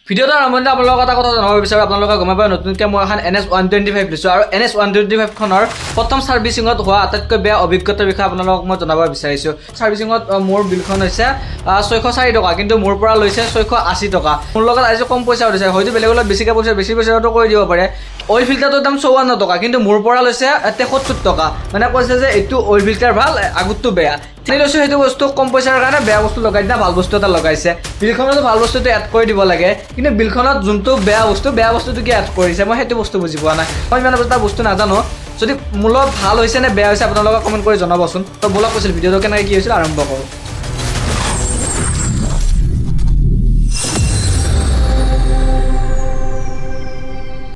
ভিডিঅ'টো আৰম্ভণিতে আপোনালোকক এটা কথা জনাব বিচাৰোঁ আপোনালোকে গম পায় নতুনকৈ মই এখন NS125 লৈছোঁ আৰু NS125খনৰ প্ৰথম ছাৰ্ভিচিঙত হোৱা আটাইতকৈ বেয়া অভিজ্ঞতাৰ বিষয়ে আপোনালোকক মই জনাব বিচাৰিছোঁ ছাৰ্ভিচিঙত মোৰ বিলখন হৈছে 604 টকা কিন্তু মোৰ পৰা লৈছে 680 টকা মোৰ লগত আজি কম পইচা উঠিছে হয়তো বেলেগৰ লগত বেছিকৈ বেছি পইচাটো কৰি দিব পাৰে অইল ফিল্টাৰটোৰ দাম 54 টকা কিন্তু মোৰ পৰা লৈছে 73 টকা মানে কৈছে যে এইটো অইল ফিল্টাৰ ভাল আগতটো বেয়া তিনি লৈছোঁ সেইটো বস্তু কম পইচাৰ কাৰণে বেয়া বস্তু লগাই দিনা ভাল বস্তু এটা লগাইছে বিলখনতো ভাল বস্তুটো এড কৰি দিব লাগে কিন্তু বিলখনত যোনটো বেয়া বস্তুটো কি এড কৰিছে মই সেইটো বস্তু বুজি পোৱা নাই মই ইমান এটা বস্তু নাজানো যদি মোৰ লগত ভাল হৈছে নে বেয়া হৈছে আপোনালোকে কমেণ্ট কৰি জনাবচোন তো বলক কৈছিল ভিডিঅ'টো কেনেকৈ কি হৈছিল আৰম্ভ কৰোঁ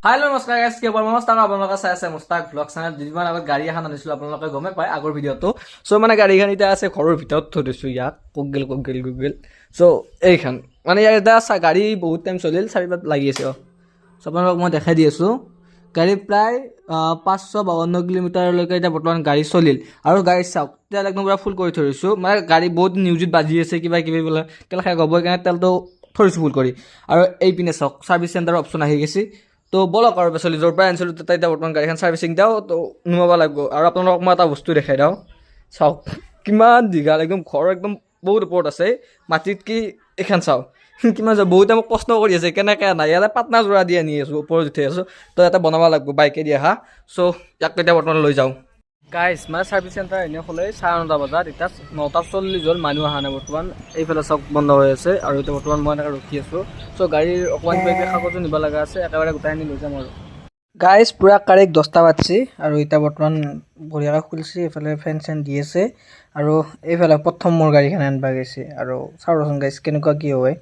হাই নমস্কাৰ গাইজ কি খবৰ নমস্কাৰ আপোনালোকে চাই আছে মুস্তাক ব্লগ চেনেল দুদিনমান আগত গাড়ী এখন আনিছিলোঁ আপোনালোকে গমে পায় আগৰ ভিডিঅ'টো চ' মানে গাড়ীখন এতিয়া আছে ঘৰৰ ভিতৰত থৈ দিছোঁ ইয়াক গুগল চ' এইখন মানে ইয়াৰ এটা গাড়ী বহুত টাইম চলিল 4 লাগি আছে চ' আপোনালোকক মই দেখাই দি আছোঁ গাড়ী প্ৰায় 552 কিলোমিটাৰলৈকে এতিয়া বৰ্তমান গাড়ী চলিল আৰু গাড়ী চাওক তেল একদম পুৰা ফুল কৰি থৈ দিছোঁ মানে গাড়ী বহুত নিউজত বাজি আছে কিবা কিবি বোলে তেল শেষ হ'বই কাৰণে তেলটো থৈছোঁ ফুল কৰি আৰু এইপিনে চাওক ছাৰ্ভিচ চেণ্টাৰৰ অপশ্যন আহি গৈছে তো বলক আৰু পাছলি য'ৰ পৰা আনিছিলোঁ তাতে এতিয়া বৰ্তমান গাড়ীখন ছাৰ্ভিচিং দিওঁ তো নোমাব লাগিব আৰু আপোনালোকক মই এটা বস্তু দেখাই দিওঁ চাওক কিমান দীঘল একদম ঘৰ একদম বহুত ওপৰত আছে মাটিত কি এইখন চাওক কিমান বহুতে মোক প্ৰশ্ন কৰি আছে কেনেকৈ নাই ইয়াতে পাটনা যোৰা দি আনি আছোঁ ওপৰত উঠি আছোঁ তো ইয়াতে বনাব লাগিব বাইকে দি অহা চ' ইয়াক এতিয়া বৰ্তমান লৈ যাওঁ গাইজ মানে ছাৰ্ভিচ চেণ্টাৰ এনেই খোলে 9:30 বজাত এতিয়া 9:40 হ'ল মানুহ অহা নাই বৰ্তমান এইফালে চব বন্ধ হৈ আছে আৰু এতিয়া বৰ্তমান মই এনেকৈ ৰখি আছোঁ চ' গাড়ীৰ অকণমান কিবা কাগজো নিব লগা আছে একেবাৰে গোটাই আনি লৈ যাম আৰু গাইজ পূৰা কাৰেক্ট 10টা বাজছে আৰু এতিয়া বৰ্তমান বঢ়িয়াকৈ খুলিছে এইফালে ফেন চেন দি আছে আৰু এইফালে প্ৰথম মোৰ গাড়ীখন আনিব গৈছে আৰু চাওঁচোন গাইজ কেনেকুৱা কি হয়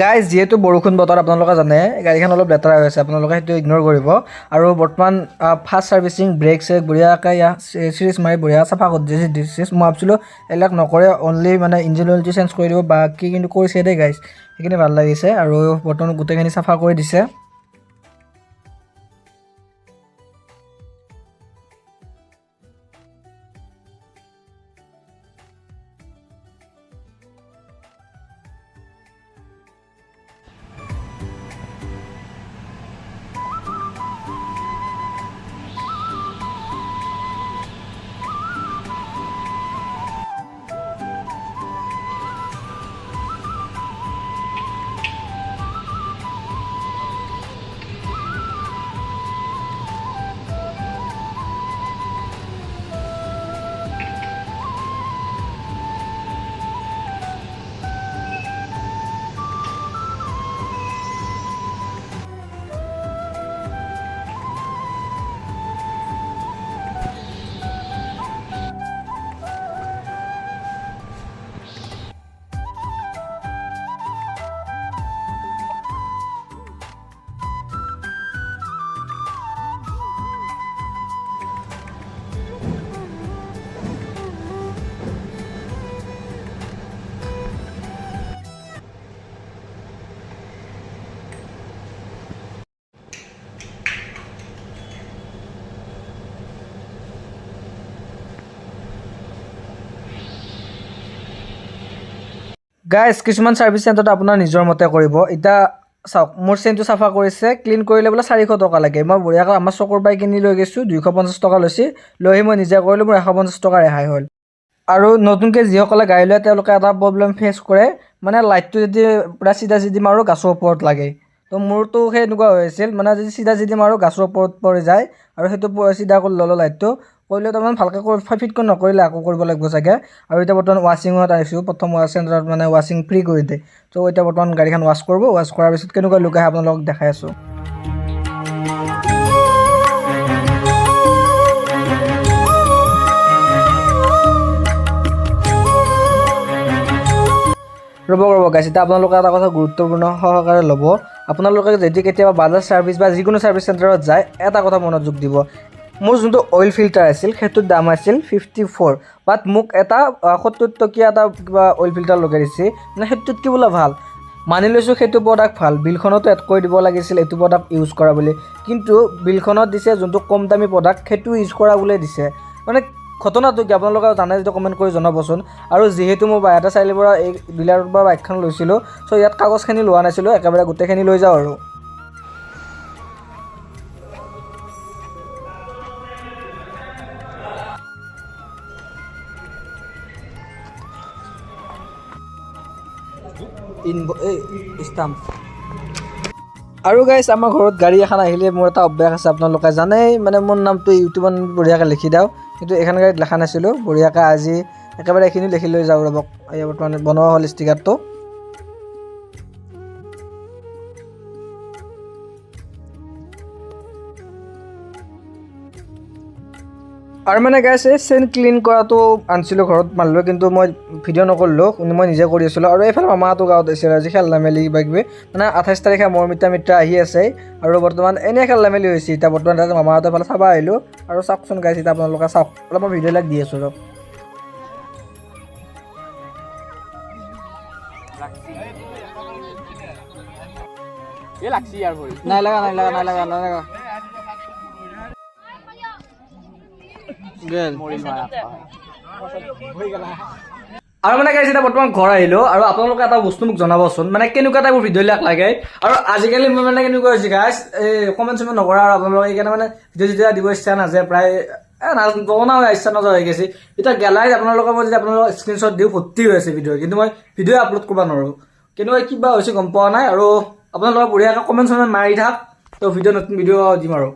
গাইজ যিহেতু বৰষুণ বতৰ আপোনালোকে জানে গাড়ীখন অলপ লেতেৰা হৈ আছে আপোনালোকে সেইটো ইগন'ৰ কৰিব আৰু বৰ্তমান ফাষ্ট ছাৰ্ভিচিং ব্ৰেক চেক বঢ়িয়াকৈ চিৰিজ মাৰি বঢ়িয়া চাফা কৰি দিছে মই ভাবিছিলোঁ এইবিলাক নকৰে অনলি মানে ইঞ্জিন অইলটো চেঞ্জ কৰি দিব বাকী কিন্তু কৰিছে দেই গাইজ সেইখিনি ভাল লাগিছে আৰু বৰ্তমান গোটেইখিনি চাফা কৰি দিছে গাইজ কিছুমান ছাৰ্ভিচ চেণ্টাৰত আপোনাৰ নিজৰ মতে কৰিব এতিয়া চাওক মোৰ চেইনটো চাফা কৰিছে ক্লিন কৰিলে বোলে 400 টকা লাগে মই বঢ়িয়াকৈ আমাৰ চকুৰ পাই কিনি লৈ গৈছোঁ 250 টকা লৈছে লৈ আহি মই নিজে কৰিলোঁ মোৰ 150 টকা ৰেহাই হ'ল আৰু নতুনকৈ যিসকলে গাড়ী লয় তেওঁলোকে এটা প্ৰব্লেম ফেচ কৰে মানে লাইটটো যদি পূৰা চিধা চিধি মাৰোঁ গাছৰ ওপৰত লাগে তো মোৰতো সেই এনেকুৱা হৈ আছিল মানে যদি চিধা চিধি মাৰোঁ গাছৰ ওপৰত পৰি যায় আৰু সেইটো চিধা কৰি ল'লোঁ লাইটটো কৰিলে তাৰমানে ভালকৈ ফিটকৈ নকৰিলে আকৌ কৰিব লাগিব চাগে আৰু এতিয়া বৰ্তমান ৱাশ্বিঙত আহিছোঁ প্ৰথম ৱাশ্ব চেণ্টাৰত মানে ৱাশ্বিং ফ্ৰী কৰি দিয়ে ত' এতিয়া বৰ্তমান গাড়ীখন ৱাশ্ব কৰিব ৱাশ্ব কৰাৰ পিছত কেনেকুৱা লুক আহে আপোনালোকক দেখাই আছোঁ ৰ'ব গাইছ, এতিয়া আপোনালোকে এটা কথা গুৰুত্বপূৰ্ণ সহকাৰে ল'ব। আপোনালোকে যদি কেতিয়াবা বাজাজ ছাৰ্ভিচ বা যিকোনো ছাৰ্ভিচ চেণ্টাৰত যায়, এটা কথা মনোযোগ দিব। মোৰ যোনটো অইল ফিল্টাৰ আছিল সেইটোৰ দাম আছিল 54, বাট মোক এটা 70 টকীয়া এটা কিবা অইল ফিল্টাৰ লগাই দিছে, মানে সেইটোতকৈ বোলে ভাল। মানি লৈছোঁ সেইটো প্ৰডাক্ট ভাল, বিলখনতো এড কৰি দিব লাগিছিল এইটো প্ৰডাক্ট ইউজ কৰা বুলি, কিন্তু বিলখনত দিছে যোনটো কম দামী প্ৰডাক্ট সেইটো ইউজ কৰা বুলি দিছে। মানে ঘটনাটো কি আপোনালোকে জানে যদি কমেণ্ট কৰি জনাবচোন। আৰু যিহেতু মই বাইহাটা চাৰিআলিৰ পৰা এই ডিলাৰৰ পৰা বাইকখন লৈছিলোঁ, চ' ইয়াত কাগজখিনি লোৱা নাছিলোঁ, একেবাৰে গোটেইখিনি লৈ যাওঁ আৰু। আৰু গাইছ, আমাৰ ঘৰত গাড়ী এখন আহিলে মোৰ এটা অভ্যাস আছে, আপোনালোকে জানেই, মানে মোৰ নামটো ইউটিউবত বঢ়িয়াকৈ লিখি দিওঁ, কিন্তু এইখন গাড়ীত লেখা নাছিলোঁ। বঢ়িয়াকৈ আজি একেবাৰে এইখিনি লিখি লৈ যাওঁ ৰ'বক। এই বৰ্তমান বনোৱা হ'ল ষ্টিকাৰটো। আৰু মানে গাইছ, এই চেইন ক্লিন কৰাটো আনিছিলোঁ ঘৰত মাৰিলোঁ, কিন্তু মই ভিডিঅ' নকৰিলোঁ, মই নিজে কৰি আছিলোঁ। আৰু এইফালে মামাহঁতো গাঁৱত আহিছিল আজি খেলা মেলি কিবা কিবি, মানে 28 তাৰিখে মোৰ মিত্ৰ আহি আছে, আৰু বৰ্তমান এনেই খেলা মেলি হৈছে। এতিয়া বৰ্তমান তাতে মামাহঁতৰ ফালে চাব আহিলোঁ। আৰু চাওকচোন গাইছ, এতিয়া আপোনালোকে চাওক, অলপ মই ভিডিঅ'বিলাক দি আছোঁ ৰ'ব। নাই লগা। আৰু মানে গাইছ, এতিয়া বৰ্তমান ঘৰ আহিলোঁ, আৰু আপোনালোকে এটা বস্তু মোক জনাবচোন, মানে কেনেকুৱা টাইপৰ ভিডিঅ'বিলাক লাগে। আৰু আজিকালি মই মানে কেনেকুৱা হৈছে গাইছ, এই কমেণ্ট চমেণ্ট নকৰা, আৰু আপোনালোকে সেইকাৰণে মানে ভিডিঅ' যেতিয়া দিব ইচ্ছা নাযায়, প্ৰায় বনাওঁ ইচ্ছা নোযোৱা হৈ গৈছে। এতিয়া গেলাৰীত আপোনালোকে মই যদি আপোনালোকক স্ক্ৰীণশ্বট দিওঁ, ভৰ্তি হৈ আছে ভিডিঅ', কিন্তু মই ভিডিঅ' আপলোড কৰিব নোৱাৰোঁ। কেনেকুৱা কিবা হৈছে গম পোৱা নাই। আৰু আপোনালোকে বঢ়িয়াকৈ কমেণ্ট চমেণ্ট মাৰি থাক, তো নতুন ভিডিঅ' দিম আৰু।